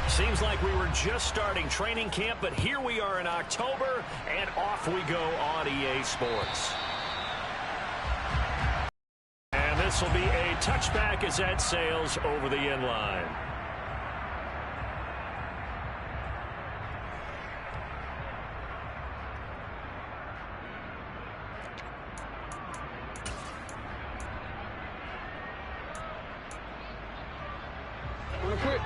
Seems like we were just starting training camp, but here we are in October, and off we go on EA Sports. And this will be a touchback as that sails over the end line. Real quick.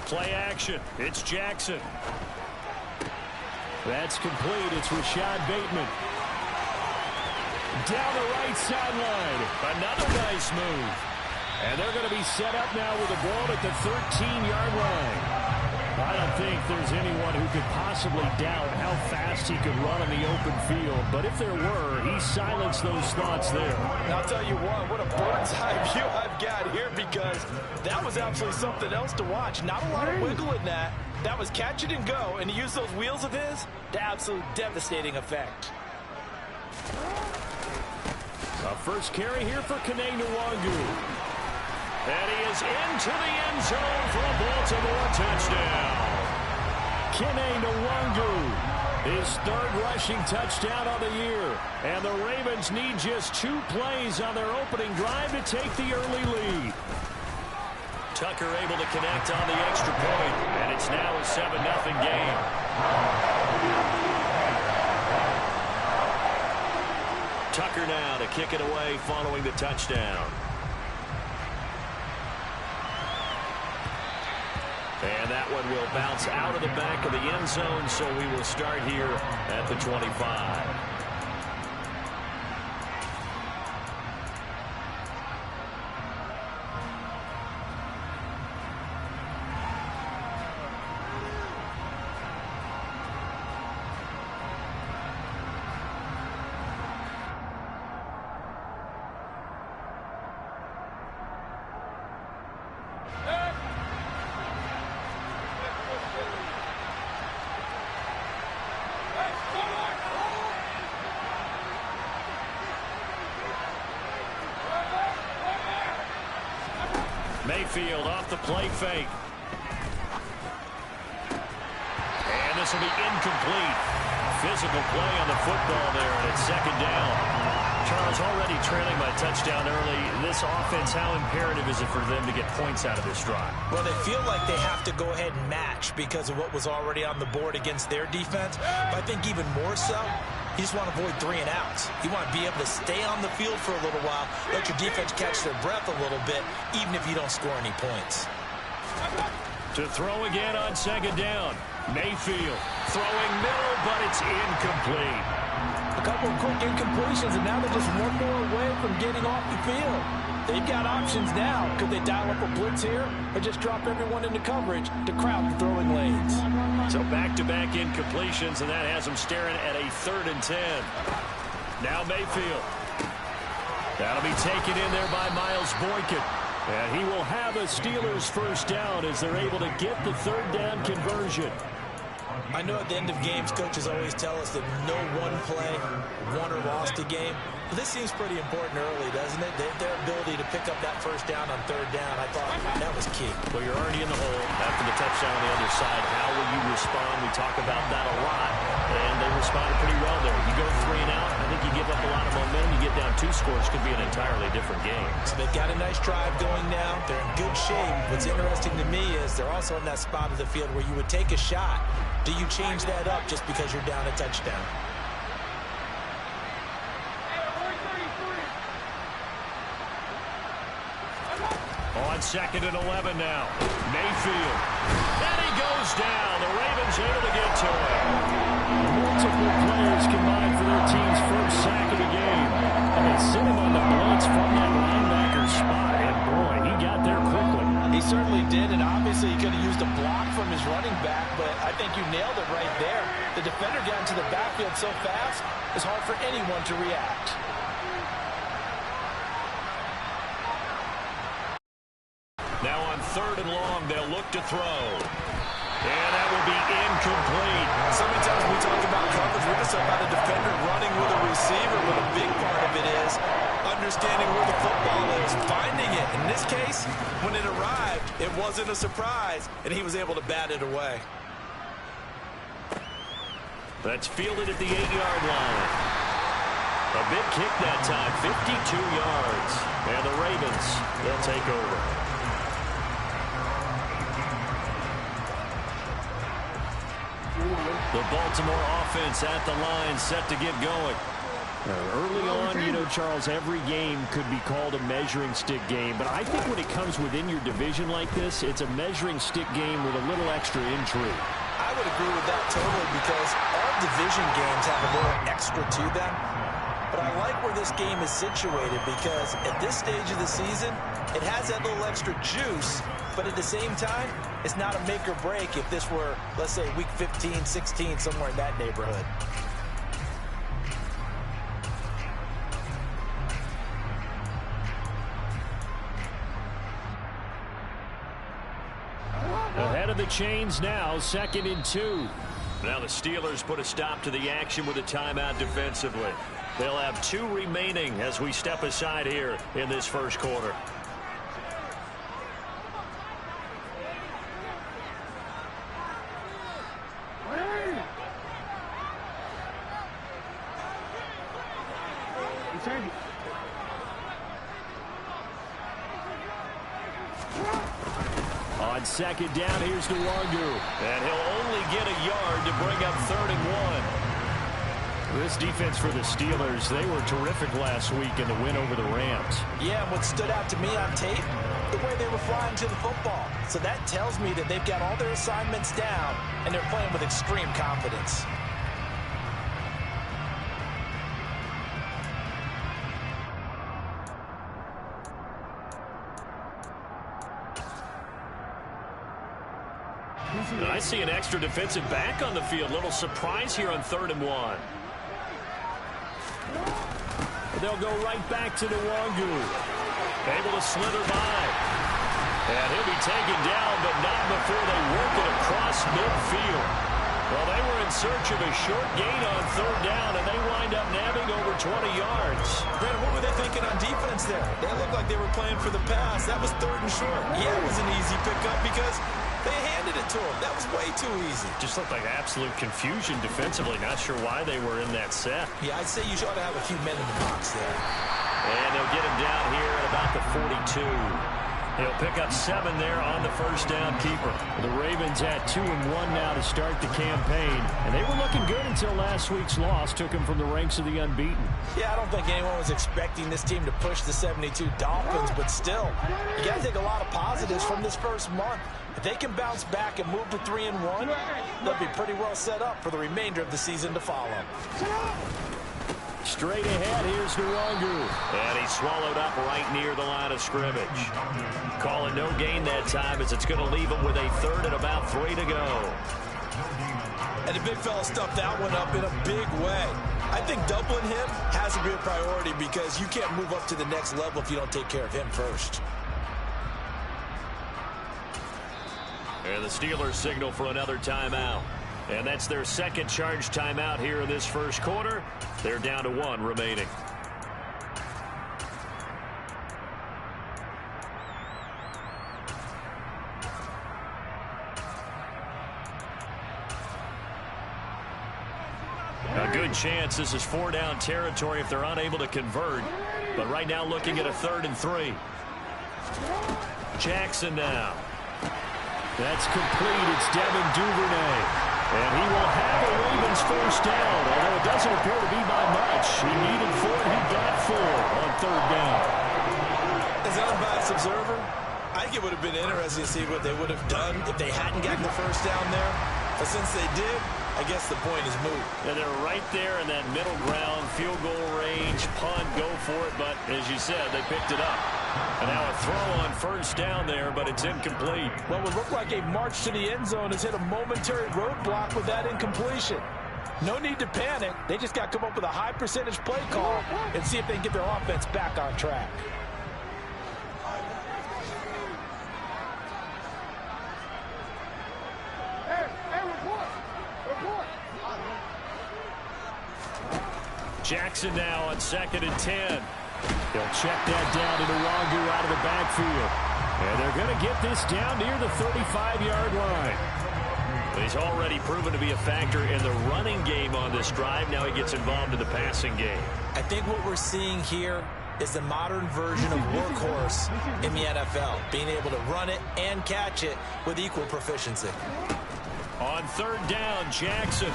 Play action. It's Jackson. That's complete. It's Rashad Bateman. Down the right sideline. Another nice move. And they're going to be set up now with the ball at the 13-yard line. I don't think there's anyone who could possibly doubt how fast he could run on the open field. But if there were, he silenced those thoughts there. I'll tell you what a bird's eye view I've got here, because that was absolutely something else to watch. Not a lot of wiggle in that. That was catch it and go, and to use those wheels of his, to absolute devastating effect. A first carry here for Kene Nwangu. And he is into the end zone for a Baltimore touchdown. Kene Nwangu, his third rushing touchdown of the year. And the Ravens need just 2 plays on their opening drive to take the early lead. Tucker able to connect on the extra point, and it's now a 7-0 game. Tucker now to kick it away following the touchdown. And that one will bounce out of the back of the end zone, so we will start here at the 25. Mayfield off the play fake. And this will be incomplete. Physical play on the football there, and it's second down. Charles, already trailing by touchdown early. This offense, how imperative is it for them to get points out of this drive? Well, they feel like they have to go ahead and match because of what was already on the board against their defense. But I think even more so, you just want to avoid 3 and outs. You want to be able to stay on the field for a little while, let your defense catch their breath a little bit, even if you don't score any points. To throw again on second down. Mayfield throwing middle, but it's incomplete. A couple of quick incompletions, and now they're just one more away from getting off the field. They've got options now. Could they dial up a blitz here or just drop everyone into coverage to crowd the throwing lanes? So back-to-back incompletions, and that has them staring at a 3rd and 10. Now Mayfield. That'll be taken in there by Miles Boykin. And he will have a Steelers first down as they're able to get the 3rd down conversion. I know at the end of games, coaches always tell us that no one play won or lost a game. But this seems pretty important early, doesn't it? Their ability to pick up that first down on 3rd down, I thought that was key. Well, you're already in the hole after the touchdown on the other side. How will you respond? We talk about that a lot, and they responded pretty well there. You go 3 and out, I think you give up a lot of momentum. You get down 2 scores, could be an entirely different game. So they've got a nice drive going now. They're in good shape. What's interesting to me is they're also in that spot of the field where you would take a shot. Do you change that up just because you're down a touchdown? On 2nd and 11 now. Mayfield. And he goes down. The Ravens able to get to him. Multiple players combined for their team's first sack of the game. And they sent him on the blitz from that linebacker spot. And boy, he got there quickly. He certainly did, and obviously he could have used a block from his running back, but I think you nailed it right there. The defender got into the backfield so fast, it's hard for anyone to react. Now on 3rd and long, they'll look to throw. And that will be incomplete. So many times we talk about coverage, we're just about a defender running with a receiver, but a It wasn't a surprise, and he was able to bat it away. That's fielded at the 8-yard line. A big kick that time, 52 yards. And the Ravens, they'll take over. The Baltimore offense at the line, set to get going. Early on, you know, Charles, every game could be called a measuring stick game. But I think when it comes within your division like this, it's a measuring stick game with a little extra intrigue. I would agree with that totally because all division games have a little extra to them. But I like where this game is situated because at this stage of the season, it has that little extra juice. But at the same time, it's not a make or break if this were, let's say, week 15, 16, somewhere in that neighborhood. Ahead of the chains now, 2nd and 2. Now the Steelers put a stop to the action with a timeout defensively. They'll have 2 remaining as we step aside here in this first quarter. On 2nd down, here's Nwangu. And he'll only get a yard to bring up 3rd and 1. This defense for the Steelers, they were terrific last week in the win over the Rams. Yeah, and what stood out to me on tape, the way they were flying to the football. So that tells me that they've got all their assignments down, and they're playing with extreme confidence. And I see an extra defensive back on the field. Little surprise here on 3rd and 1. They'll go right back to Nwangu. Able to slither by. And he'll be taken down, but not before they work it across midfield. Well, they were in search of a short gain on 3rd down, and they wind up nabbing over 20 yards. Brandon, what were they thinking on defense there? They looked like they were playing for the pass. That was 3rd and short. Yeah, it was an easy pickup because they handed it to him. That was way too easy. Just looked like absolute confusion defensively. Not sure why they were in that set. Yeah, I'd say you ought to have a few men in the box there. And they'll get him down here at about the 42. He'll pick up 7 there on the first down keeper. The Ravens at 2-1 now to start the campaign. And they were looking good until last week's loss took them from the ranks of the unbeaten. Yeah, I don't think anyone was expecting this team to push the 72 Dolphins, but still, you got to take a lot of positives from this first month. If they can bounce back and move to 3-1, they'll be pretty well set up for the remainder of the season to follow. Straight ahead, here's Nwangu. And he's swallowed up right near the line of scrimmage. Calling no gain that time as it's going to leave him with a 3rd and about 3 to go. And the big fella stuffed that one up in a big way. I think doubling him has to be a priority because you can't move up to the next level if you don't take care of him first. And the Steelers signal for another timeout. And that's their 2nd charge timeout here in this first quarter. They're down to 1 remaining. A good chance this is 4-down territory if they're unable to convert. But right now looking at a 3rd and 3. Jackson now. That's complete. It's Devin Duvernay. And he will have a Ravens first down, although it doesn't appear to be by much. He needed 4, he got 4 on 3rd down. As an unbiased observer, I think it would have been interesting to see what they would have done if they hadn't gotten the first down there. But since they did, I guess the point is moot. And they're right there in that middle ground, field goal range, punt, go for it. But as you said, they picked it up. And now a throw on first down there, but it's incomplete. What would look like a march to the end zone has hit a momentary roadblock with that incompletion. No need to panic. They just got to come up with a high percentage play call and see if they can get their offense back on track. Jackson now on 2nd and 10. They'll check that down to Nwangu out of the backfield. And they're going to get this down near the 35-yard line. He's already proven to be a factor in the running game on this drive. Now he gets involved in the passing game. I think what we're seeing here is the modern version of workhorse in the NFL, being able to run it and catch it with equal proficiency. On third down, Jackson.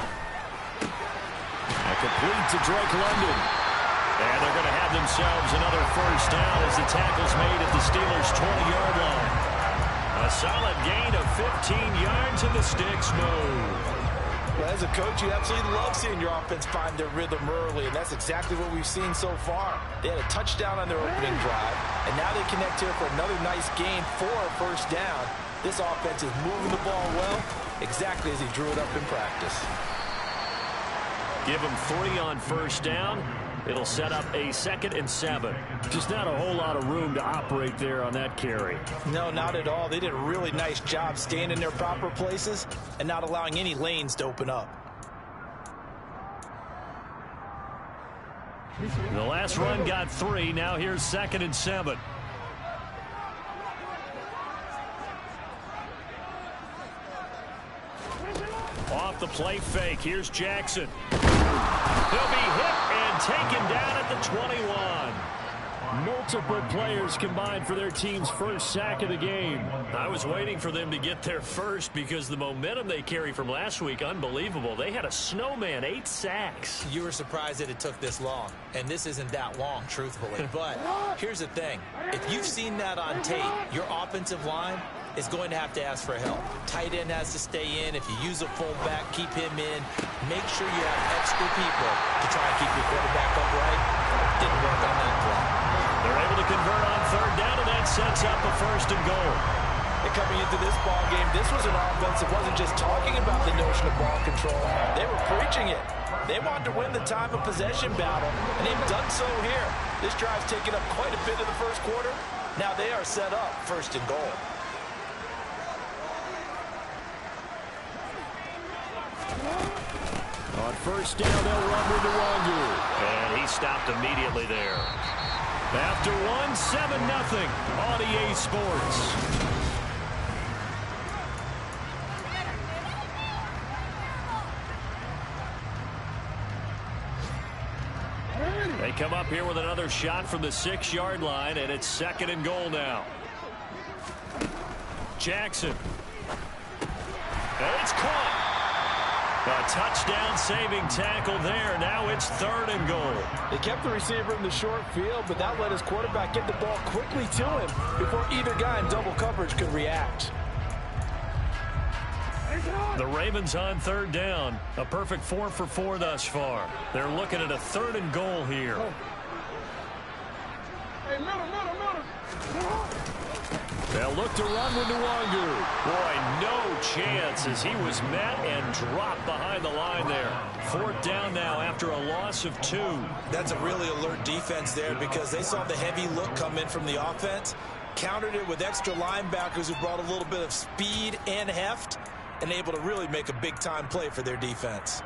A complete to Drake London. And they're going to have themselves another first down as the tackle's made at the Steelers' 20-yard line. A solid gain of 15 yards and the sticks move. Well, as a coach, you absolutely love seeing your offense find their rhythm early, and that's exactly what we've seen so far. They had a touchdown on their opening drive, and now they connect here for another nice gain for a first down. This offense is moving the ball well, exactly as he drew it up in practice. Give them 3 on first down. It'll set up a 2nd and 7. Just not a whole lot of room to operate there on that carry. No, not at all. They did a really nice job staying in their proper places and not allowing any lanes to open up. The last run got 3. Now here's 2nd and 7. Off the play fake. Here's Jackson. He'll be hit and taken down at the 21. Multiple players combined for their team's first sack of the game. I was waiting for them to get there first because the momentum they carry from last week, unbelievable. They had a snowman, 8 sacks. You were surprised that it took this long, and this isn't that long, truthfully. But here's the thing. If you've seen that on tape, your offensive line is going to have to ask for help. Tight end has to stay in. If you use a fullback, keep him in. Make sure you have extra people to try and keep your quarterback upright. Didn't work on that play. They're able to convert on third down, and that sets up a 1st and goal. And coming into this ball game, this was an offense that wasn't just talking about the notion of ball control. They were preaching it. They wanted to win the time of possession battle, and they've done so here. This drive's taken up quite a bit in the first quarter. Now they are set up 1st and goal. On first down, they'll run with Nwangu. And he stopped immediately there. After 1, 7-0 on EA Sports. They come up here with another shot from the 6-yard line, and it's 2nd and goal now. Jackson. And it's caught. A touchdown-saving tackle there. Now it's 3rd and goal. They kept the receiver in the short field, but that let his quarterback get the ball quickly to him before either guy in double coverage could react. The Ravens on 3rd down. A perfect 4 for 4 thus far. They're looking at a 3rd and goal here. Hey, middle. They'll look to run with Nwangu. Boy, no chance as he was met and dropped behind the line there. 4th down now after a loss of 2. That's a really alert defense there because they saw the heavy look come in from the offense, countered it with extra linebackers who brought a little bit of speed and heft, and able to really make a big-time play for their defense.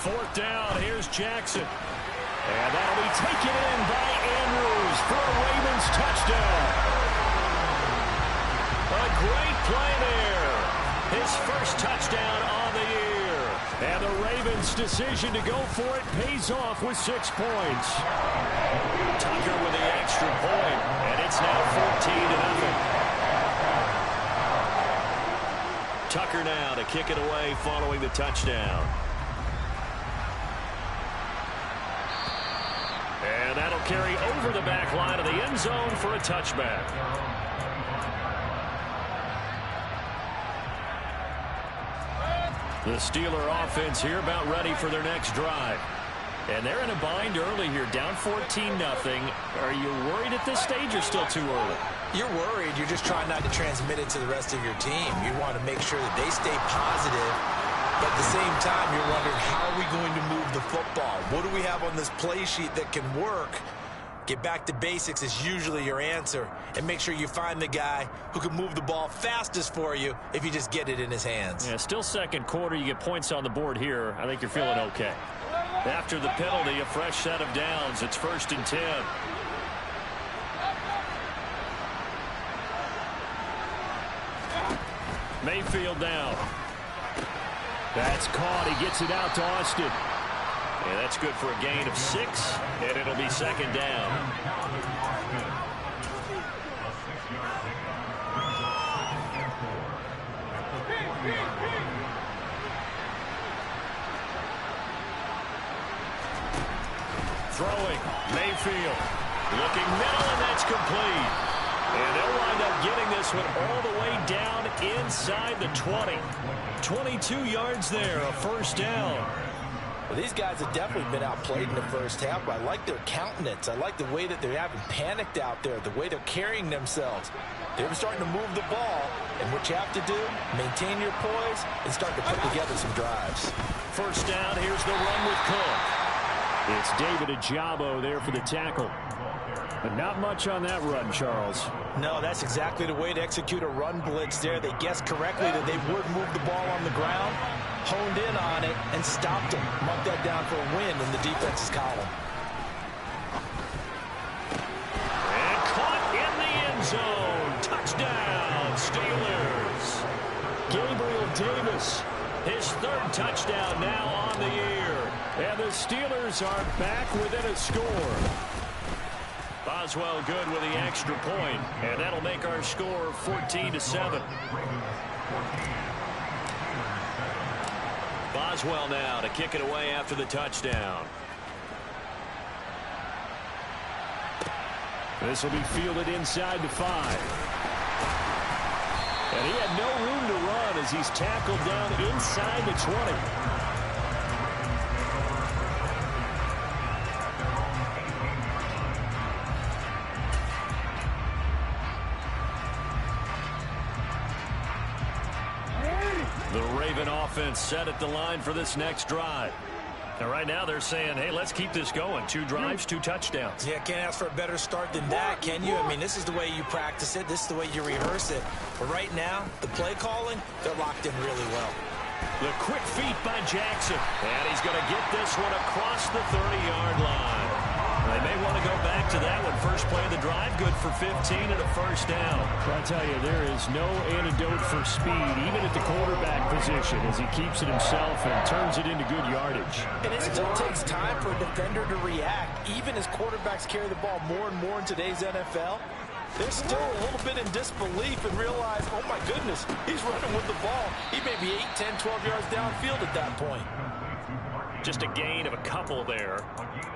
Fourth down, here's Jackson. And that'll be taken in by Andrews for a Ravens touchdown. A great play there. His first touchdown on the year. And the Ravens' decision to go for it pays off with 6 points. Tucker with the extra point, and it's now 14-0. Tucker now to kick it away following the touchdown. And that'll carry over the back line of the end zone for a touchback. The Steeler offense here about ready for their next drive. And they're in a bind early here, down 14-0. Are you worried at this stage or still too early? You're worried. You're just trying not to transmit it to the rest of your team. You want to make sure that they stay positive But at the same time, you're wondering, how are we going to move the football? What do we have on this play sheet that can work? Get back to basics is usually your answer. And make sure you find the guy who can move the ball fastest for you if you just get it in his hands. Yeah, still second quarter. You get points on the board here. I think you're feeling okay. After the penalty, a fresh set of downs. It's 1st and 10. Mayfield down. That's caught. He gets it out to Austin. And that's good for a gain of 6, and it'll be 2nd down. Throwing, Mayfield. Looking middle, and that's complete. And they'll wind up getting this one all the way down inside the 20. 22 yards there, a 1st down. Well, these guys have definitely been outplayed in the first half, but I like their countenance. I like the way that they haven't panicked out there, the way they're carrying themselves. They're starting to move the ball, and what you have to do, maintain your poise and start to put together some drives. 1st down, here's the run with Cook. It's David Ojabo there for the tackle. But not much on that run, Charles. No, that's exactly the way to execute a run blitz there. They guessed correctly that they would move the ball on the ground, honed in on it, and stopped them. Mark that down for a win in the defense's column. And caught in the end zone. Touchdown, Steelers. Gabriel Davis, his 3rd touchdown now on the year. And the Steelers are back within a score. Boswell good with the extra point, and that'll make our score 14-7. Boswell now to kick it away after the touchdown. This will be fielded inside the 5. And he had no room to run as he's tackled down inside the 20. Offense set at the line for this next drive. And right now they're saying, hey, let's keep this going. 2 drives, 2 touchdowns. Yeah, can't ask for a better start than that, can you? I mean, this is the way you practice it. This is the way you rehearse it. But right now, the play calling, they're locked in really well. The quick feet by Jackson. And he's going to get this one across the 30-yard line. They may want to go back to that one. First play of the drive, good for 15 and a 1st down. I tell you, there is no antidote for speed, even at the quarterback position, as he keeps it himself and turns it into good yardage. And it still takes time for a defender to react. Even as quarterbacks carry the ball more and more in today's NFL, they're still a little bit in disbelief and realize, oh my goodness, he's running with the ball. He may be 8, 10, 12 yards downfield at that point. Just a gain of a couple there.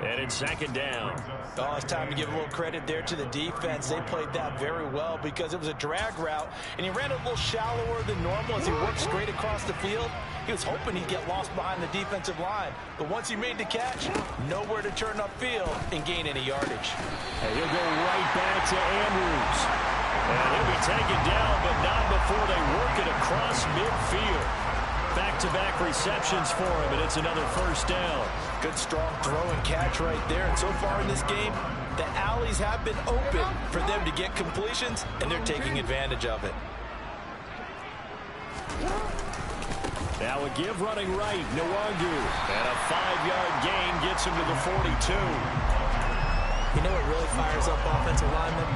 And it's 2nd down. Oh, it's time to give a little credit there to the defense. They played that very well because it was a drag route, and he ran a little shallower than normal as he worked straight across the field. He was hoping he'd get lost behind the defensive line. But once he made the catch, nowhere to turn upfield and gain any yardage. And he'll go right back to Andrews. And he'll be taken down, but not before they work it across midfield. Back-to-back receptions for him, and it's another 1st down. Good strong throw and catch right there. And so far in this game, the alleys have been open for them to get completions, and they're taking advantage of it. Now a give running right, Nwangu. And a 5-yard gain gets him to the 42. You know what really fires up offensive linemen?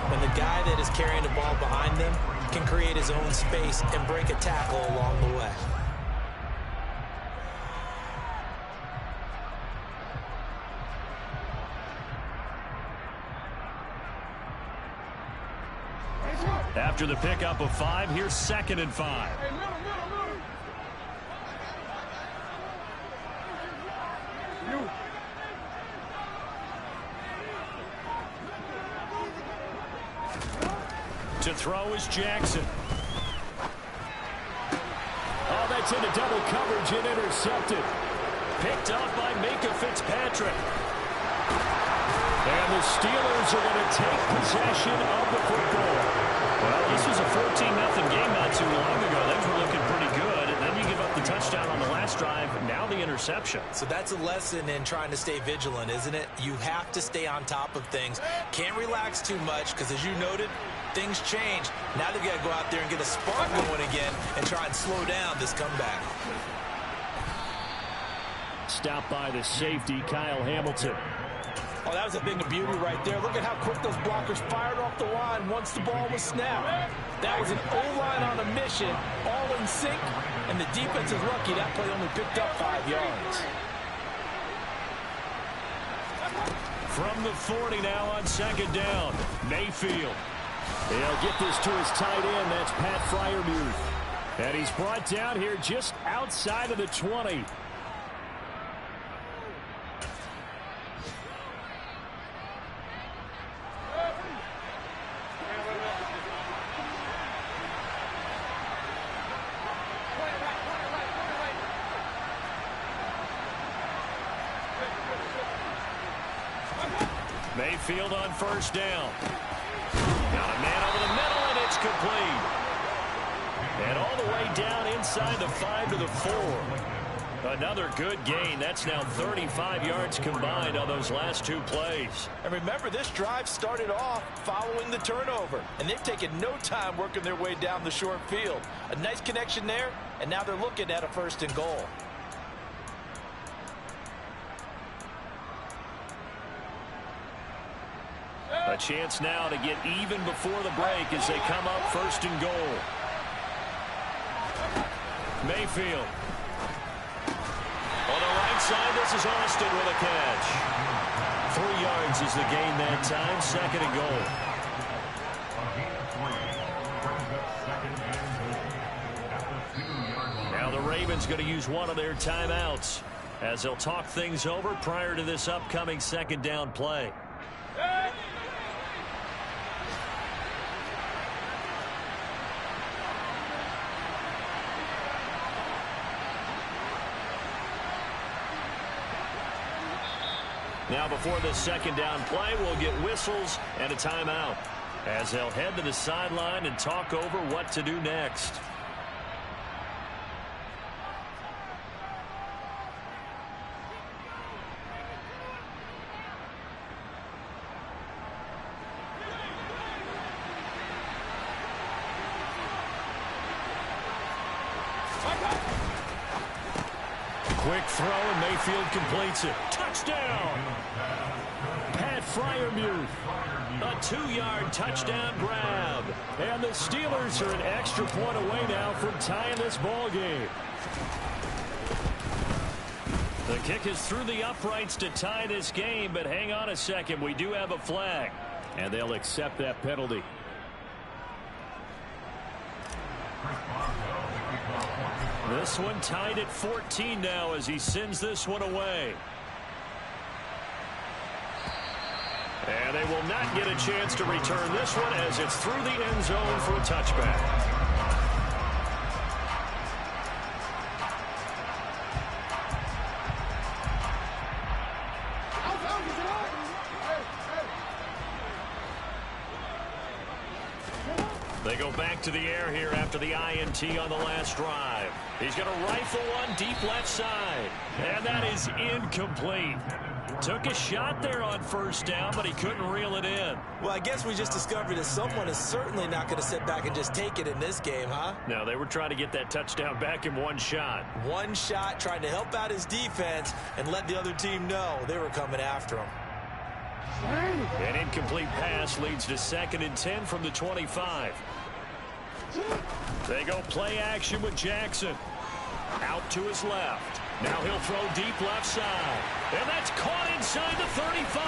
When the guy that is carrying the ball behind them can create his own space and break a tackle along the way. After the pickup of 5, here's 2nd and 5. To throw is Jackson. Oh, that's into double coverage and intercepted. Picked up by Minkah Fitzpatrick. And the Steelers are going to take possession of the football. Well, this was a 14-0 game not too long ago. Things were looking pretty good, and then you give up the touchdown on the interception. So that's a lesson in trying to stay vigilant, isn't it? You have to stay on top of things. Can't relax too much because, as you noted, things change. Now they've got to go out there and get a spark going again and try and slow down this comeback. Stopped by the safety, Kyle Hamilton. Oh, that was a thing of beauty right there. Look at how quick those blockers fired off the line once the ball was snapped. That was an O-line on a mission, all in sync, and the defense is lucky that play only picked up 5 yards. From the 40 now on second down, Mayfield. He'll get this to his tight end. That's Pat Freiermuth. And he's brought down here just outside of the 20. Mayfield on first down. Got a man over the middle, and it's complete. And all the way down inside the 5 to the 4. Another good gain. That's now 35 yards combined on those last 2 plays. And remember, this drive started off following the turnover, and they've taken no time working their way down the short field. A nice connection there, and now they're looking at a 1st and goal. A chance now to get even before the break as they come up 1st and goal. Mayfield. On the right side, this is Austin with a catch. 3 yards is the gain that time, 2nd and goal. Now the Ravens going to use one of their timeouts as they'll talk things over prior to this upcoming 2nd down play. Now before this 2nd down play, we'll get whistles and a timeout as they'll head to the sideline and talk over what to do next. Quick throw, and Mayfield completes it. Touchdown! Pat Freiermuth. A 2-yard touchdown grab. And the Steelers are an extra point away now from tying this ball game. The kick is through the uprights to tie this game, but hang on a second. We do have a flag. And they'll accept that penalty. This one tied at 14 now as he sends this one away. And they will not get a chance to return this one as it's through the end zone for a touchback. They go back to the air here after the INT on the last drive. He's going to rifle one deep left side. And that is incomplete. Took a shot there on 1st down, but he couldn't reel it in. Well, I guess we just discovered that someone is certainly not going to sit back and just take it in this game, huh? No, they were trying to get that touchdown back in one shot. One shot, trying to help out his defense and let the other team know they were coming after him. An incomplete pass leads to 2nd and 10 from the 25. They go play action with Jackson. Out to his left. Now he'll throw deep left side. And that's caught inside the 35.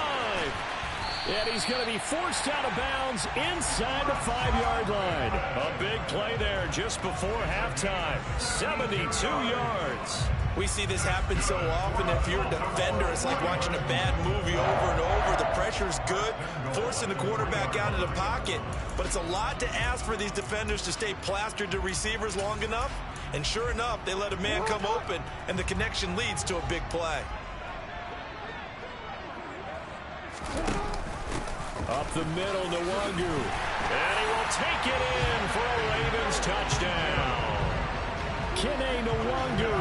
And he's going to be forced out of bounds inside the 5-yard line. A big play there just before halftime. 72 yards. We see this happen so often. If you're a defender, it's like watching a bad movie over and over. The pressure's good, forcing the quarterback out of the pocket. But it's a lot to ask for these defenders to stay plastered to receivers long enough. And sure enough, they let a man come open, and the connection leads to a big play. Up the middle, Nwangu. And he will take it in for a Ravens touchdown. Kene Nwangu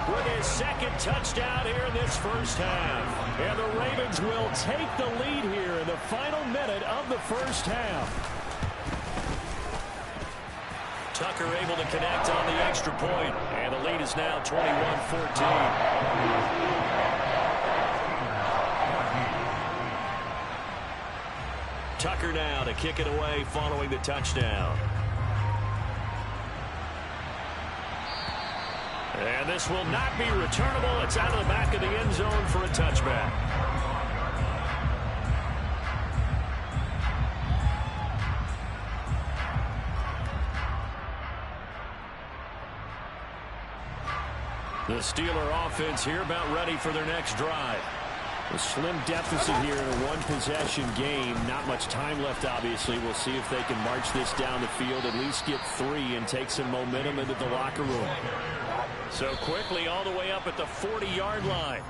with his second touchdown here in this first half. And the Ravens will take the lead here in the final minute of the first half. Tucker able to connect on the extra point, and the lead is now 21-14. Tucker now to kick it away following the touchdown. And this will not be returnable. It's out of the back of the end zone for a touchback. The Steeler offense here about ready for their next drive. A slim deficit here in a one-possession game. Not much time left, obviously. We'll see if they can march this down the field, at least get 3, and take some momentum into the locker room. So quickly all the way up at the 40-yard line.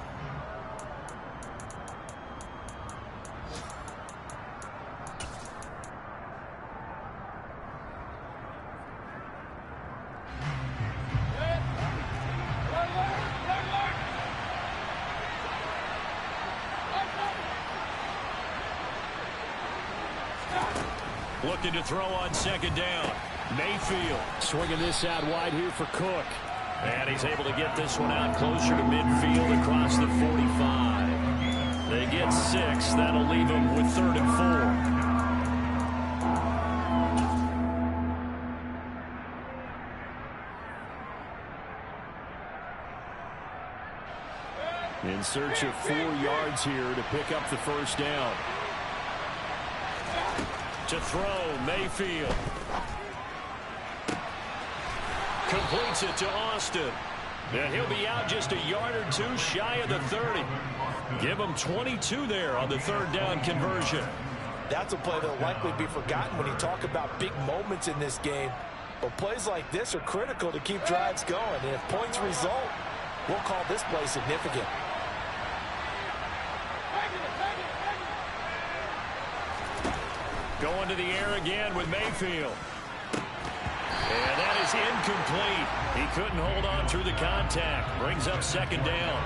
Looking to throw on second down. Mayfield swinging this out wide here for Cook. And he's able to get this one out closer to midfield across the 45. They get 6. That'll leave them with 3rd and 4. In search of 4 yards here to pick up the first down. To throw, Mayfield. Completes it to Austin. And he'll be out just a yard or 2 shy of the 30. Give him 22 there on the 3rd down conversion. That's a play that'll likely be forgotten when you talk about big moments in this game. But plays like this are critical to keep drives going. And if points result, we'll call this play significant. Going to the air again with Mayfield. And that is incomplete. He couldn't hold on through the contact. Brings up 2nd down.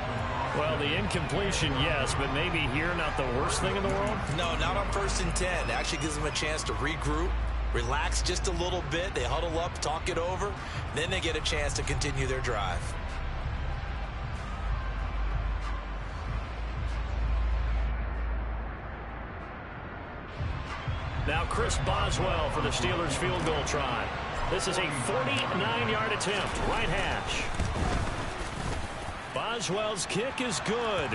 Well, the incompletion, yes, but maybe here not the worst thing in the world? No, not on 1st and 10. Actually gives them a chance to regroup, relax just a little bit. They huddle up, talk it over. Then they get a chance to continue their drive. Now Chris Boswell for the Steelers field goal try. This is a 49-yard attempt, right hash. Boswell's kick is good.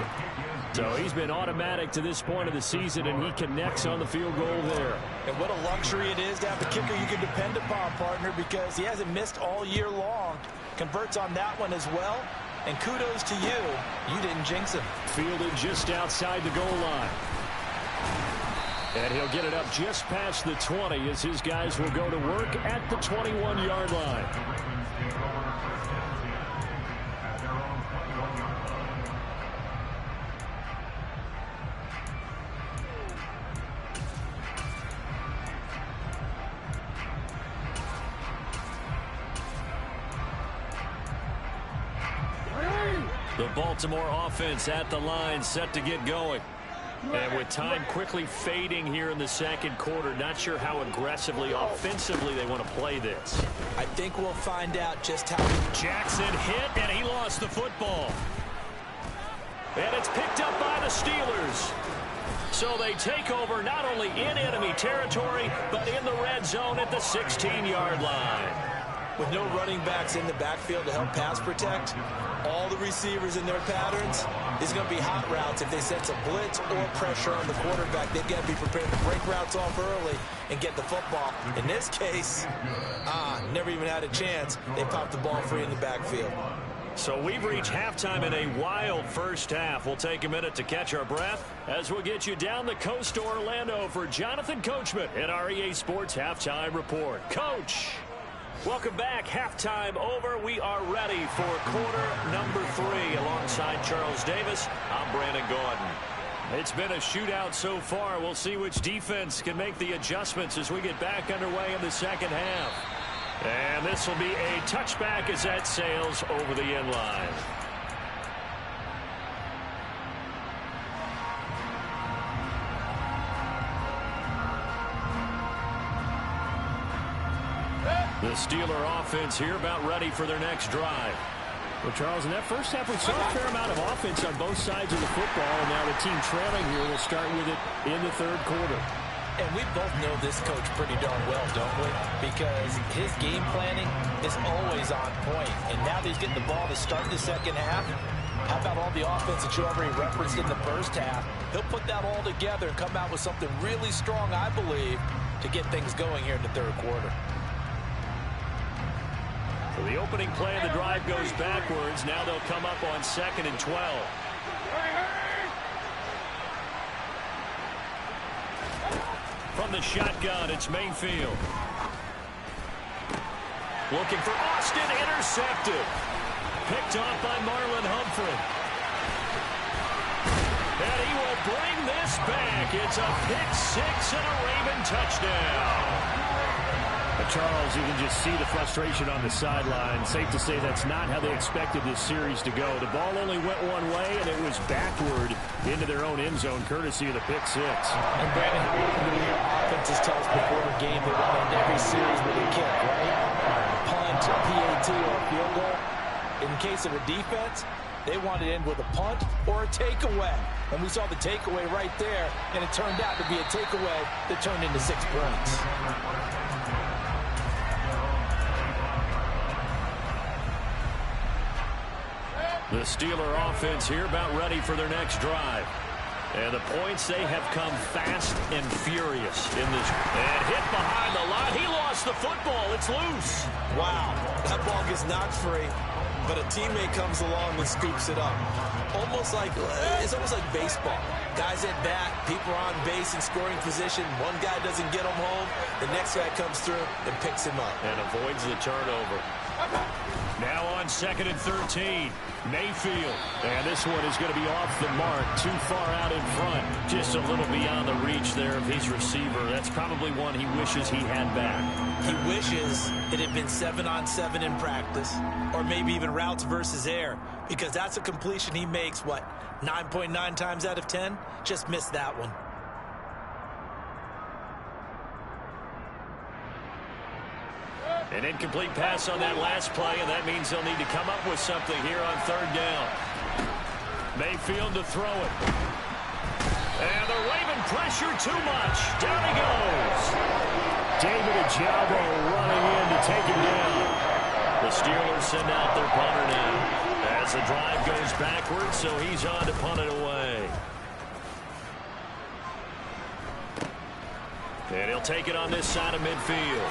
So he's been automatic to this point of the season, and he connects on the field goal there. And what a luxury it is to have a kicker you can depend upon, partner, because he hasn't missed all year long. Converts on that one as well. And kudos to you. You didn't jinx him. Fielded just outside the goal line. And he'll get it up just past the 20 as his guys will go to work at the 21-yard line. The Baltimore offense at the line, set to get going. And with time quickly fading here in the 2nd quarter, not sure how aggressively, offensively they want to play this. I think we'll find out just how. Jackson hit, and he lost the football. And it's picked up by the Steelers. So they take over not only in enemy territory, but in the red zone at the 16-yard line. With no running backs in the backfield to help pass protect, all the receivers in their patterns is going to be hot routes. If they sense a blitz or pressure on the quarterback, they've got to be prepared to break routes off early and get the football. In this case, never even had a chance. They popped the ball free in the backfield. So we've reached halftime in a wild first half. We'll take a minute to catch our breath as we'll get you down the coast to Orlando for Jonathan Coachman at our EA Sports Halftime Report. Coach! Welcome back. Halftime over. We are ready for quarter number 3. Alongside Charles Davis, I'm Brandon Gaudin. It's been a shootout so far. We'll see which defense can make the adjustments as we get back underway in the 2nd half. And this will be a touchback as that sails over the end line. The Steeler offense here about ready for their next drive. Well, Charles, in that first half, we saw a fair amount of offense on both sides of the football, and now the team trailing here will start with it in the third quarter. And we both know this coach pretty darn well, don't we? Because his game planning is always on point. And now that he's getting the ball to start the second half, how about all the offense that you already referenced in the first half? He'll put that all together and come out with something really strong, I believe, to get things going here in the third quarter. So the opening play of the drive goes backwards. Now they'll come up on 2nd and 12. From the shotgun, it's Mayfield. Looking for Austin, intercepted. Picked off by Marlon Humphrey. And he will bring this back. It's a pick-6 and a Raven touchdown. Charles, you can just see the frustration on the sideline. Safe to say that's not how they expected this series to go. The ball only went one way, and it was backward into their own end zone, courtesy of the pick-6. And Brandon, how often do we hear offenses tell us before the game they want to end every series with a kick, right? Punt, PAT, or a field goal. In case of a defense, they wanted to end with a punt or a takeaway. And we saw the takeaway right there, and it turned out to be a takeaway that turned into 6 points. The Steeler offense here about ready for their next drive. And the points, they have come fast and furious in this. And hit behind the line. He lost the football. It's loose. Wow. That ball gets knocked free, but a teammate comes along and scoops it up. It's almost like baseball. Guys at bat, people are on base in scoring position. One guy doesn't get him home. The next guy comes through and picks him up. And avoids the turnover. Now on 2nd and 13. Mayfield. And this one is going to be off the mark. Too far out in front. Just a little beyond the reach there of his receiver. That's probably one he wishes he had back. He wishes it had been 7-on-7 in practice. Or maybe even routes versus air. Because that's a completion he makes, 9.9 times out of 10? Just missed that one. An incomplete pass on that last play, and that means they'll need to come up with something here on 3rd down. Mayfield to throw it. And the Raven pressure too much. Down he goes. David Ojabo running in to take him down. The Steelers send out their punter now. As the drive goes backwards, so he's on to punt it away. And he'll take it on this side of midfield.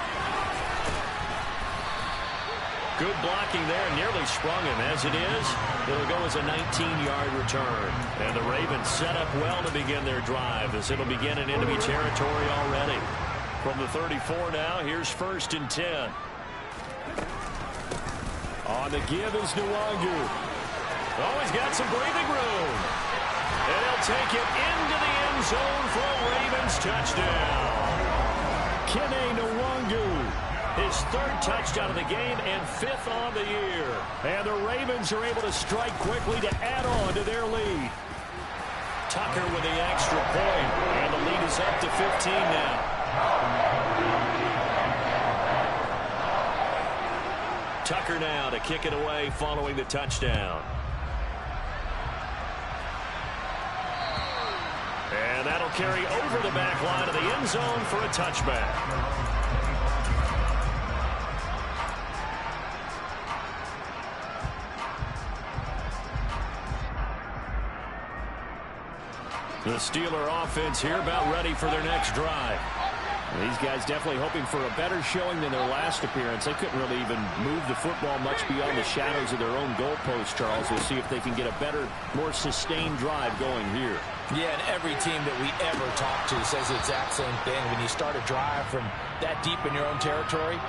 Good blocking there, nearly sprung him. As it is, it'll go as a 19-yard return. And the Ravens set up well to begin their drive, as it'll begin in enemy territory already. From the 34 now, here's 1st and 10. On the give is Nwangu. Oh, he's got some breathing room. And he'll take it into the end zone for a Ravens touchdown. Kene Nwangu. His 3rd touchdown of the game and 5th on the year. And the Ravens are able to strike quickly to add on to their lead. Tucker with the extra point. And the lead is up to 15 now. Tucker now to kick it away following the touchdown. And that'll carry over the back line of the end zone for a touchback. The Steeler offense here about ready for their next drive. These guys definitely hoping for a better showing than their last appearance. They couldn't really even move the football much beyond the shadows of their own goalpost, Charles. We'll see if they can get a better, more sustained drive going here. Yeah, and every team that we ever talk to says the exact same thing. When you start a drive from that deep in your own territory,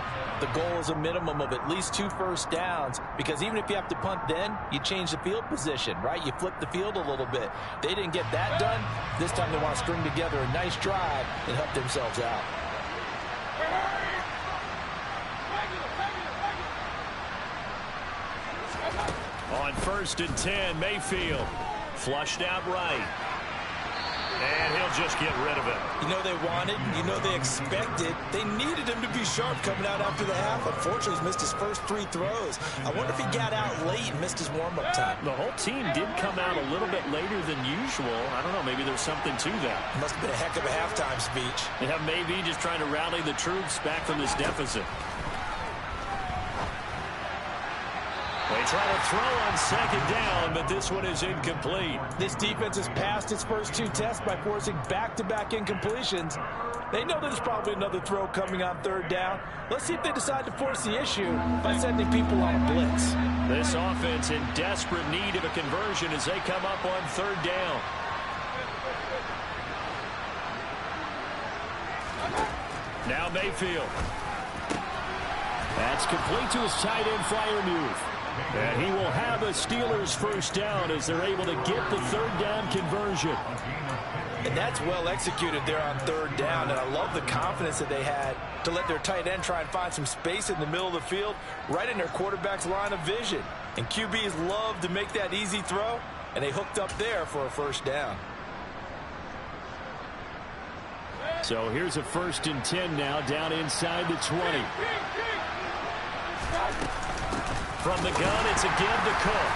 the goal is a minimum of at least 2 first downs, because even if you have to punt then, you change the field position, right? You flip the field a little bit. They didn't get that done. This time they want to string together a nice drive and help themselves out. On 1st and 10, Mayfield flushed out right. And he'll just get rid of it. You know they wanted, you know they expected. They needed him to be sharp coming out after the half. Unfortunately, he's missed his first 3 throws. I wonder if he got out late and missed his warm-up time. The whole team did come out a little bit later than usual. I don't know, maybe there's something to that. Must have been a heck of a halftime speech. Yeah, maybe just trying to rally the troops back from this deficit. They try to throw on second down, but this one is incomplete. This defense has passed its first 2 tests by forcing back-to-back incompletions. They know there's probably another throw coming on third down. Let's see if they decide to force the issue by sending people on a blitz. This offense in desperate need of a conversion as they come up on third down. Now Mayfield. That's complete to his tight end Freiermuth. And he will have a Steelers first down as they're able to get the third down conversion. And that's well executed there on third down. And I love the confidence that they had to let their tight end try and find some space in the middle of the field, right in their quarterback's line of vision. And QBs love to make that easy throw, and they hooked up there for a first down. So here's a 1st and 10 now, down inside the 20. From the gun, it's a give to Cook.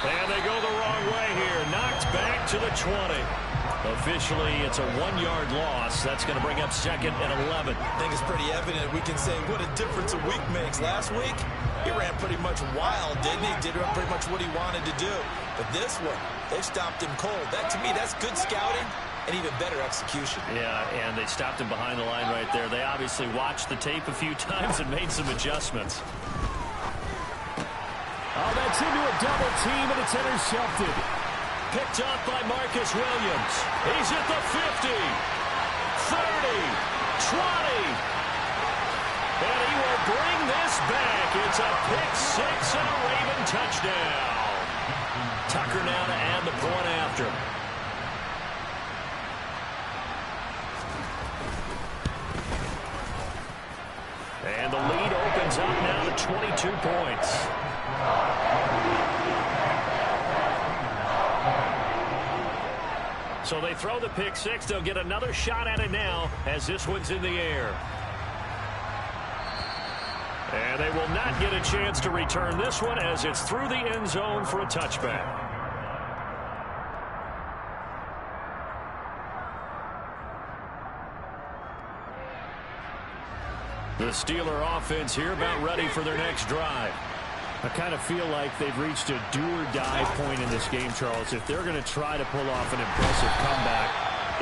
And they go the wrong way here. Knocked back to the 20. Officially, it's a 1-yard loss. That's going to bring up 2nd and 11. I think it's pretty evident. We can say what a difference a week makes. Last week, he ran pretty much wild, didn't he? Did pretty much what he wanted to do. But this one, they stopped him cold. That, to me, that's good scouting and even better execution. Yeah, and they stopped him behind the line right there. They obviously watched the tape a few times and made some adjustments. Oh, that's into a double team, and it's intercepted. Picked up by Marcus Williams. He's at the 50, 30, 20. And he will bring this back. It's a pick 6 and a Raven touchdown. Tucker now to add the point after. And the lead opens up now to 22 points. So they throw the pick 6. They'll get another shot at it now as this one's in the air. And they will not get a chance to return this one as it's through the end zone for a touchback. The Steeler offense here about ready for their next drive. I kind of feel like they've reached a do-or-die point in this game, Charles. If they're going to try to pull off an impressive comeback,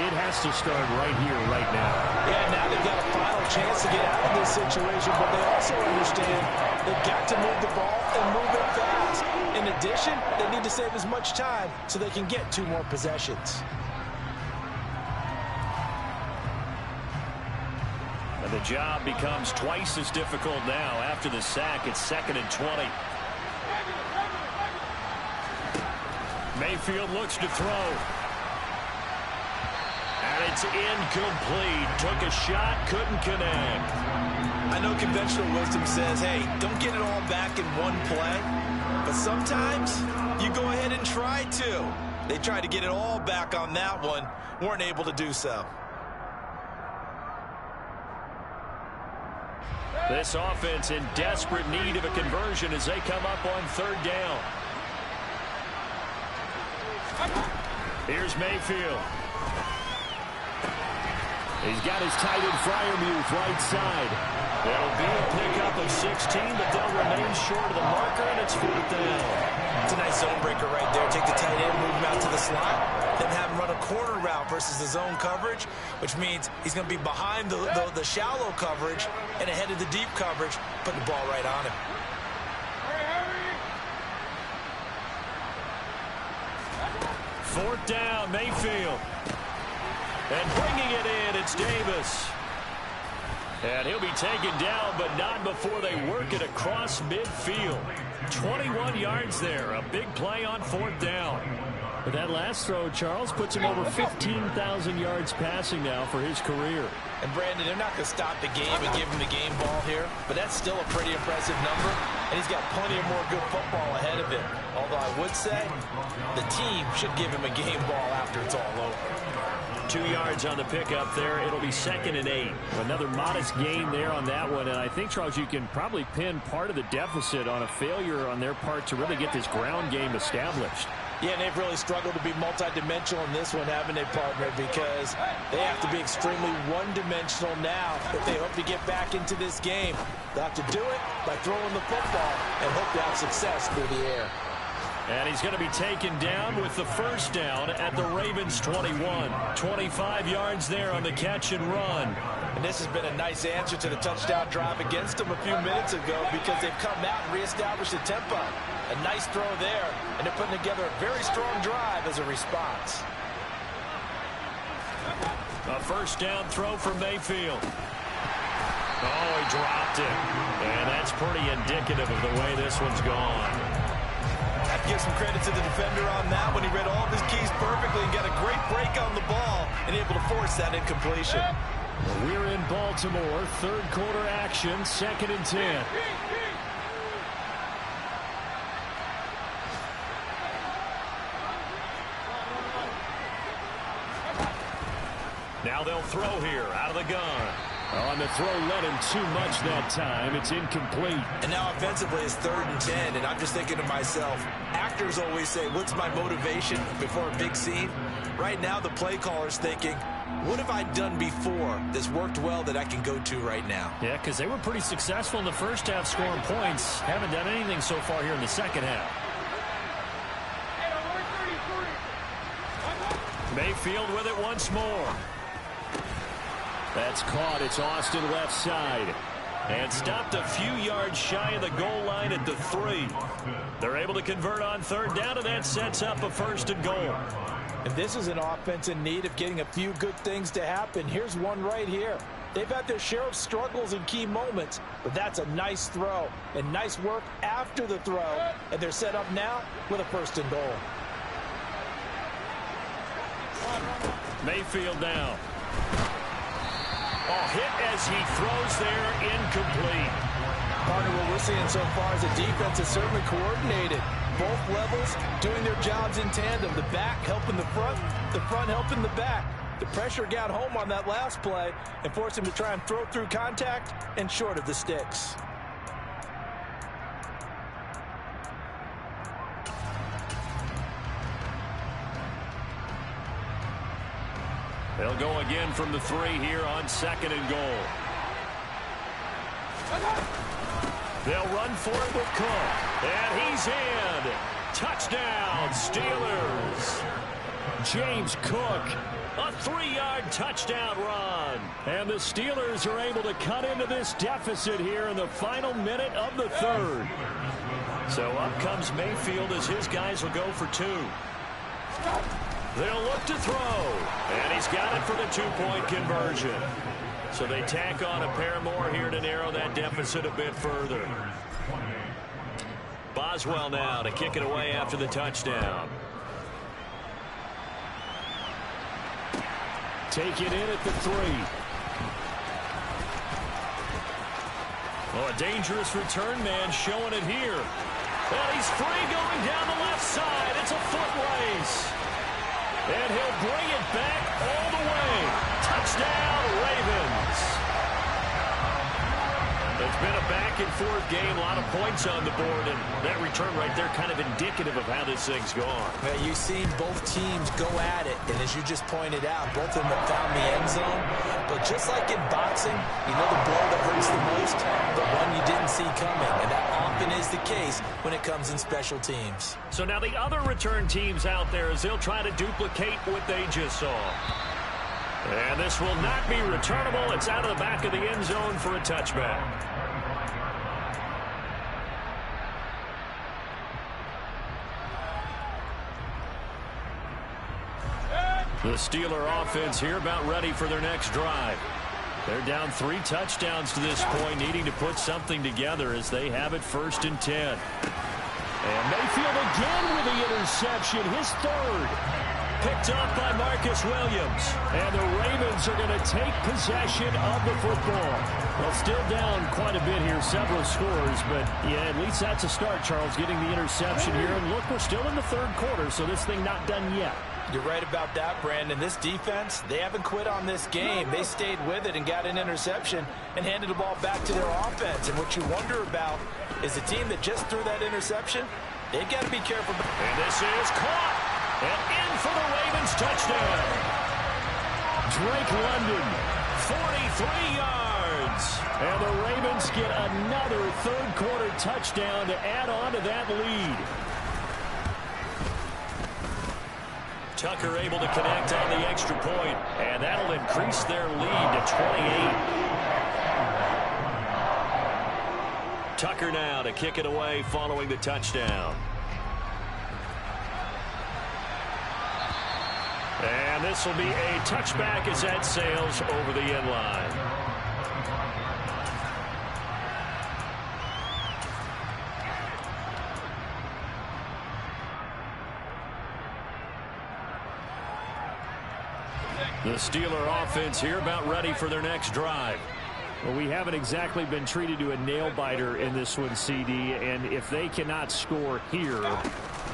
it has to start right here, right now. Yeah, now they've got a final chance to get out of this situation, but they also understand they've got to move the ball and move it fast. In addition, they need to save as much time so they can get 2 more possessions. And the job becomes twice as difficult now. After the sack, it's 2nd and 20. Mayfield looks to throw. And it's incomplete. Took a shot, couldn't connect. I know conventional wisdom says, hey, don't get it all back in one play. But sometimes you go ahead and try to. They tried to get it all back on that one. Weren't able to do so. This offense in desperate need of a conversion as they come up on third down. Here's Mayfield. He's got his tight end Freiermuth right side. That'll be a pickup of 16, but they'll remain short of the marker, and it's 4th down. It's a nice zone breaker right there. Take the tight end, move him out to the slot, then have him run a corner route versus the zone coverage, which means he's going to be behind the shallow coverage and ahead of the deep coverage, put the ball right on him. Fourth down, Mayfield. And bringing it in, it's Davis. And he'll be taken down, but not before they work it across midfield. 21 yards there, a big play on 4th down. But that last throw, Charles, puts him over 15,000 yards passing now for his career. And Brandon, they're not going to stop the game and give him the game ball here, but that's still a pretty impressive number, and he's got plenty of more good football ahead of him. Although I would say the team should give him a game ball after it's all over. 2 yards on the pickup there. It'll be 2nd and 8. Another modest gain there on that one. And I think, Charles, you can probably pin part of the deficit on a failure on their part to really get this ground game established. Yeah, and they've really struggled to be multidimensional in this one, haven't they, partner? Because they have to be extremely one-dimensional now if they hope to get back into this game. They'll have to do it by throwing the football and hope to have success through the air. And he's going to be taken down with the first down at the Ravens 21. 25 yards there on the catch and run. And this has been a nice answer to the touchdown drive against them a few minutes ago because they've come out and reestablished the tempo. A nice throw there, and they're putting together a very strong drive as a response. A first down throw for Mayfield. Oh, he dropped it. And that's pretty indicative of the way this one's gone. I'd give some credit to the defender on that when he read all of his keys perfectly and got a great break on the ball and able to force that incompletion. We're in Baltimore. Third quarter action. 2nd and 10. Now they'll throw here out of the gun. Oh, and the throw led him too much that time. It's incomplete. And now offensively it's 3rd and 10, and I'm just thinking to myself, actors always say, what's my motivation before a big scene? Right now the play caller's thinking, what have I done before that's worked well that I can go to right now? Yeah, because they were pretty successful in the first half scoring points. Haven't done anything so far here in the second half. Mayfield with it once more. That's caught. It's Austin left side. And stopped a few yards shy of the goal line at the 3. They're able to convert on 3rd down, and that sets up a 1st and goal. And this is an offense in need of getting a few good things to happen. Here's one right here. They've had their share of struggles in key moments, but that's a nice throw and nice work after the throw. And they're set up now with a 1st and goal. Mayfield now. Oh, hit as he throws there, incomplete. Partner, what we're seeing so far is the defense is certainly coordinated. Both levels doing their jobs in tandem. The back helping the front helping the back. The pressure got home on that last play and forced him to try and throw through contact and short of the sticks. They'll go again from the 3 here on 2nd and goal. They'll run for it with Cook. And he's in. Touchdown, Steelers. James Cook. A 3-yard touchdown run. And the Steelers are able to cut into this deficit here in the final minute of the 3rd. So up comes Mayfield as his guys will go for 2. They'll look to throw. And he's got it for the 2-point conversion. So they tack on a pair more here to narrow that deficit a bit further. Boswell now to kick it away after the touchdown. Take it in at the 3. Oh, a dangerous return man showing it here. And he's free going down the left side. It's a foot race. And he'll bring it back all the way. Touchdown, Ravens. It's been a back-and-forth game, a lot of points on the board, and that return right there kind of indicative of how this thing's gone. Well, you've seen both teams go at it, and as you just pointed out, both of them have found the end zone. But just like in boxing, you know the blow that hurts the most? The one you didn't see coming, and that often is the case when it comes in special teams. So now the other return teams out there as they'll try to duplicate what they just saw. And this will not be returnable. It's out of the back of the end zone for a touchback. The Steeler offense here about ready for their next drive. They're down 3 touchdowns to this point, needing to put something together as they have it 1st and 10. And Mayfield again with the interception, his 3rd. Picked up by Marcus Williams. And the Ravens are going to take possession of the football. Well, still down quite a bit here, several scores, but yeah, at least that's a start, Charles, getting the interception here. And look, we're still in the 3rd quarter, so this thing not done yet. You're right about that, Brandon. This defense, they haven't quit on this game. They stayed with it and got an interception and handed the ball back to their offense. And what you wonder about is the team that just threw that interception, they've got to be careful. And this is caught. And in for the Ravens touchdown. Drake London, 43 yards. And the Ravens get another third-quarter touchdown to add on to that lead. Tucker able to connect on the extra point, and that'll increase their lead to 28. Tucker now to kick it away following the touchdown. And this will be a touchback as that sails over the end line. The Steeler offense here about ready for their next drive. Well, we haven't exactly been treated to a nail-biter in this one, CD, and if they cannot score here,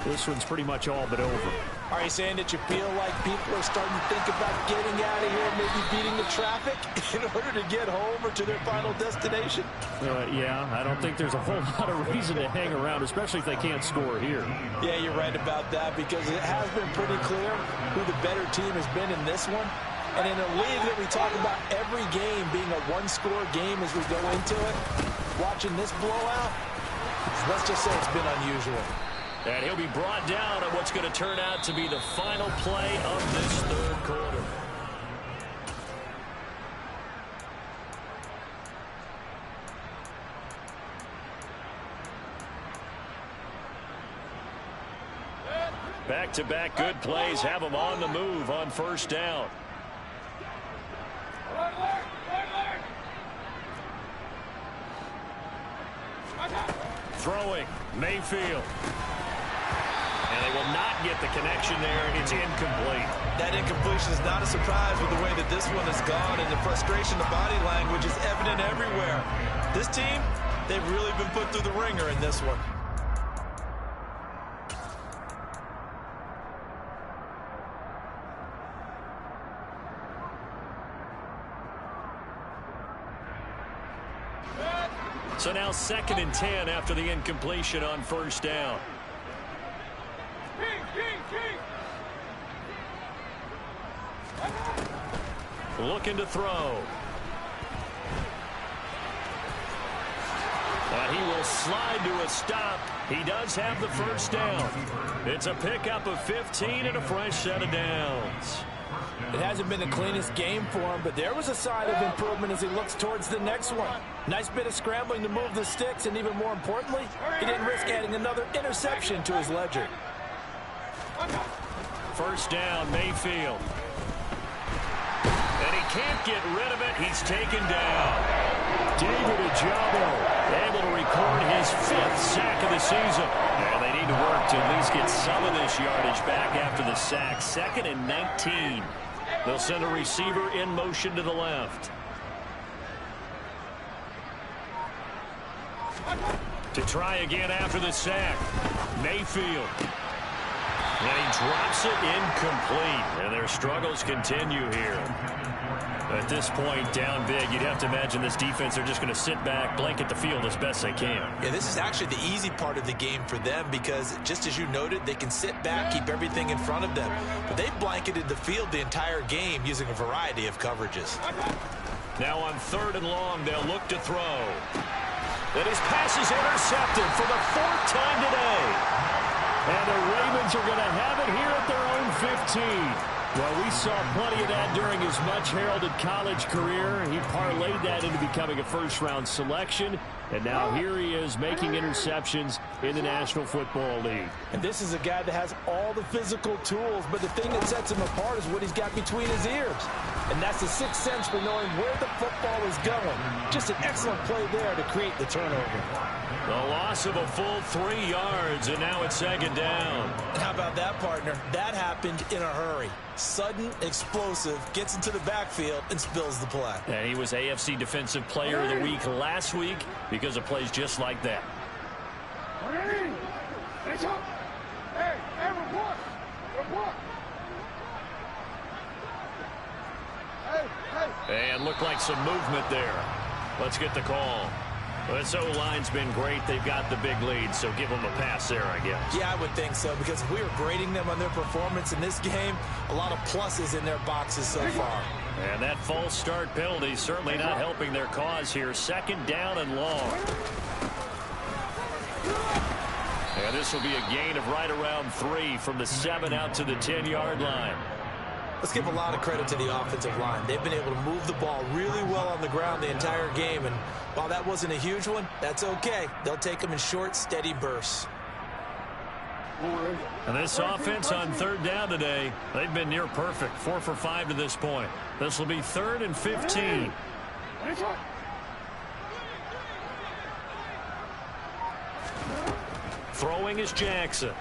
this one's pretty much all but over. Are you saying that you feel like people are starting to think about getting out of here, maybe beating the traffic in order to get home or to their final destination? Yeah, I don't think there's a whole lot of reason to hang around, especially if they can't score here. Yeah, you're right about that because it has been pretty clear who the better team has been in this one. And in a league that we talk about every game being a one-score game as we go into it, watching this blowout, let's just say it's been unusual. And he'll be brought down at what's going to turn out to be the final play of this third quarter. Back-to-back good plays have them on the move on first down. Throwing, Mayfield. And they will not get the connection there. It's incomplete. That incompletion is not a surprise with the way that this one has gone, and the frustration, the body language is evident everywhere. This team, they've really been put through the ringer in this one. So now 2nd and 10 after the incompletion on first down. Looking to throw. He will slide to a stop. He does have the first down. It's a pickup of 15 and a fresh set of downs. It hasn't been the cleanest game for him, but there was a sign of improvement as he looks towards the next one. Nice bit of scrambling to move the sticks, and even more importantly, he didn't risk adding another interception to his ledger. First down, Mayfield. And he can't get rid of it. He's taken down. David Ojabo able to record his 5th sack of the season. And they need to work to at least get some of this yardage back after the sack. 2nd and 19. They'll send a receiver in motion to the left. To try again after the sack. Mayfield. And he drops it incomplete. And their struggles continue here. At this point, down big, you'd have to imagine this defense, they're just going to sit back, blanket the field as best they can. Yeah, this is actually the easy part of the game for them because, just as you noted, they can sit back, keep everything in front of them. But they've blanketed the field the entire game using a variety of coverages. Now on 3rd and long, they'll look to throw. And his pass is intercepted for the 4th time today. And the Ravens are going to have it here at their own 15. Well, we saw plenty of that during his much-heralded college career. He parlayed that into becoming a first-round selection. And now here he is making interceptions in the National Football League. And this is a guy that has all the physical tools, but the thing that sets him apart is what he's got between his ears. And that's the sixth sense for knowing where the football is going. Just an excellent play there to create the turnover. The loss of a full 3 yards, and now it's 2nd down. And how about that, partner? That happened in a hurry. Sudden, explosive, gets into the backfield, and spills the play. And he was AFC Defensive Player of the Week last week because of plays just like that. And looked like some movement there. Let's get the call. Well, this O-line's been great. They've got the big lead, so give them a pass there, I guess. Yeah, I would think so, because if we were grading them on their performance in this game, a lot of pluses in their boxes so far. And that false start penalty certainly not helping their cause here. 2nd down and long. And this will be a gain of right around 3 from the 7 out to the 10-yard line. Let's give a lot of credit to the offensive line. They've been able to move the ball really well on the ground the entire game. And while that wasn't a huge one, that's okay. They'll take them in short, steady bursts. And this offense on 3rd down today, they've been near perfect. 4 for 5 to this point. This will be 3rd and 15. Throwing is Jackson.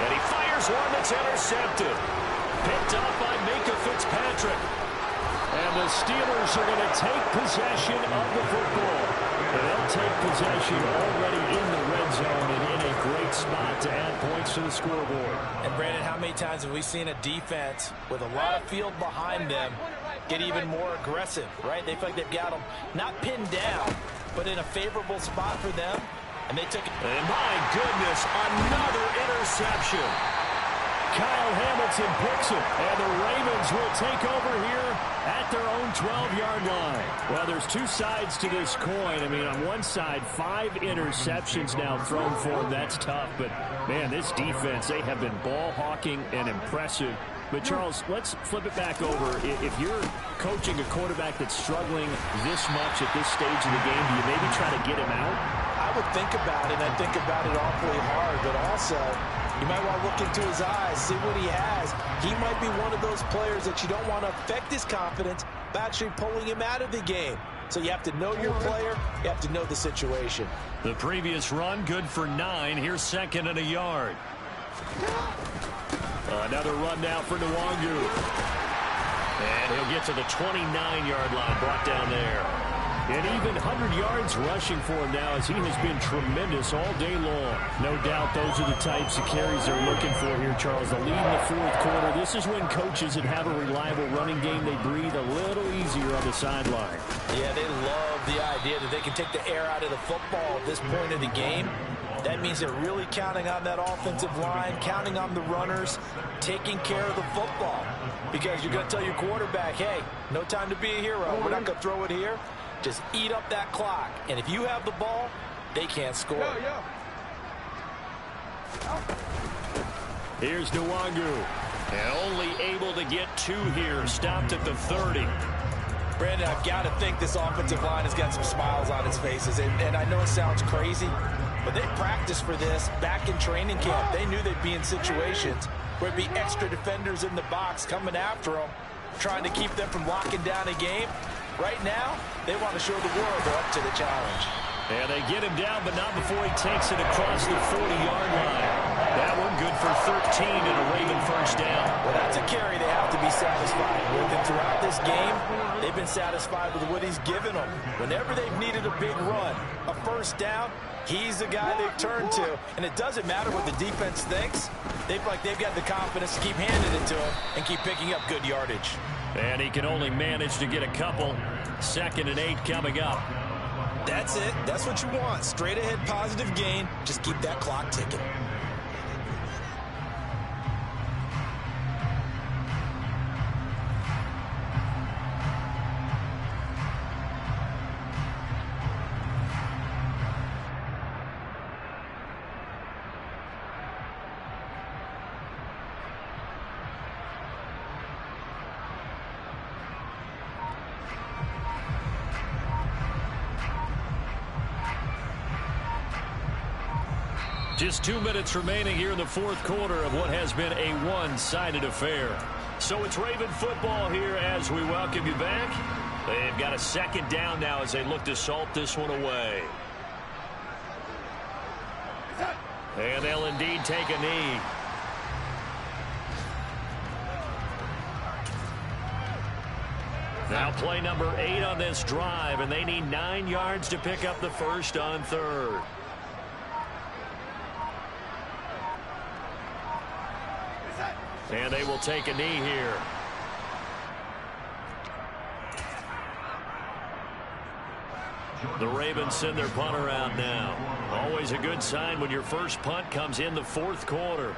And he fires one that's intercepted. Picked up by Minkah Fitzpatrick. And the Steelers are going to take possession of the football. And they'll take possession already in the red zone and in a great spot to add points to the scoreboard. And Brandon, how many times have we seen a defense with a lot of field behind them get even more aggressive, right? They feel like they've got them not pinned down, but in a favorable spot for them. And they took it. And my goodness, another interception. Kyle Hamilton picks it, and the Ravens will take over here at their own 12-yard line. Well, there's 2 sides to this coin. I mean, on one side, 5 interceptions now thrown for them. That's tough, but, man, this defense, they have been ball hawking and impressive. But, Charles, let's flip it back over. If you're coaching a quarterback that's struggling this much at this stage of the game, do you maybe try to get him out? I would think about it, and I think about it awfully hard, but also you might want to look into his eyes, see what he has. He might be one of those players that you don't want to affect his confidence by actually pulling him out of the game. So you have to know your player. You have to know the situation. The previous run, good for 9. Here's 2nd and a yard. Another run now for Nwangu. And he'll get to the 29-yard line, brought down there. And even 100 yards rushing for him now, as he has been tremendous all day long. No doubt those are the types of carries they're looking for here, Charles. The lead in the 4th quarter. This is when coaches that have a reliable running game, they breathe a little easier on the sideline. Yeah, they love the idea that they can take the air out of the football at this point of the game. That means they're really counting on that offensive line, counting on the runners, taking care of the football. Because you're going to tell your quarterback, hey, no time to be a hero. We're not going to throw it here. Just eat up that clock. And if you have the ball, they can't score. Here's Nwangu. And only able to get 2 here. Stopped at the 30. Brandon, I've got to think this offensive line has got some smiles on its faces. And I know it sounds crazy, but they practiced for this back in training camp. They knew they'd be in situations where it'd be extra defenders in the box coming after them, trying to keep them from locking down a game. Right now, they want to show the world they're up to the challenge. And they get him down, but not before he takes it across the 40-yard line. That one good for 13 and a Raven first down. Well, that's a carry they have to be satisfied with. And throughout this game, they've been satisfied with what he's given them. Whenever they've needed a big run, a first down, he's the guy they've turned to. And it doesn't matter what the defense thinks. They feel like they've got the confidence to keep handing it to him and keep picking up good yardage. And he can only manage to get a couple. 2nd and 8 coming up. That's it. That's what you want. Straight ahead positive gain. Just keep that clock ticking. Just 2 minutes remaining here in the 4th quarter of what has been a one-sided affair. So it's Raven football here as we welcome you back. They've got a 2nd down now as they look to salt this one away. And they'll indeed take a knee. Now play number 8 on this drive, and they need 9 yards to pick up the first on 3rd. And they will take a knee here. The Ravens send their punter out now. Always a good sign when your first punt comes in the fourth quarter.